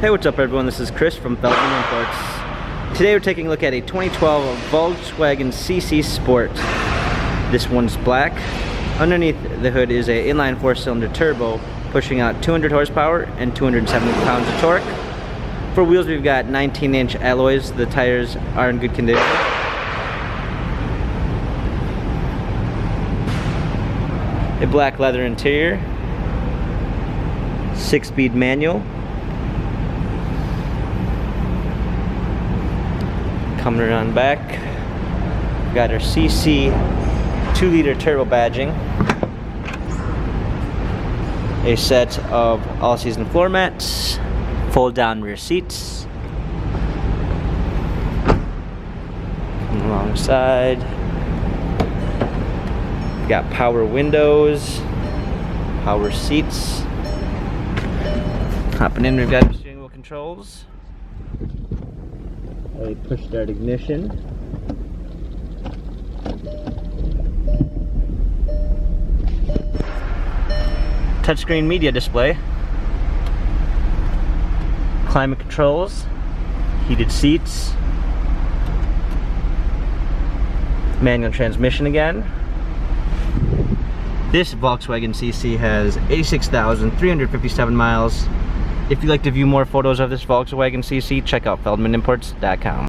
Hey, what's up everyone? This is Chris from Feldmann Imports. Today we're taking a look at a 2012 Volkswagen CC Sport. This one's black. Underneath the hood is an inline 4-cylinder turbo pushing out 200 horsepower and 270 pounds of torque. For wheels we've got 19-inch alloys. The tires are in good condition. A black leather interior. 6-speed manual. Coming around back, got our CC 2-liter turbo badging, a set of all-season floor mats, fold-down rear seats, alongside, got power windows, power seats. Hopping in, we've got steering wheel controls. A push start ignition. Touchscreen media display. Climate controls. Heated seats. Manual transmission again. This Volkswagen CC has 86,357 miles. If you'd like to view more photos of this Volkswagen CC, check out feldmanimports.com.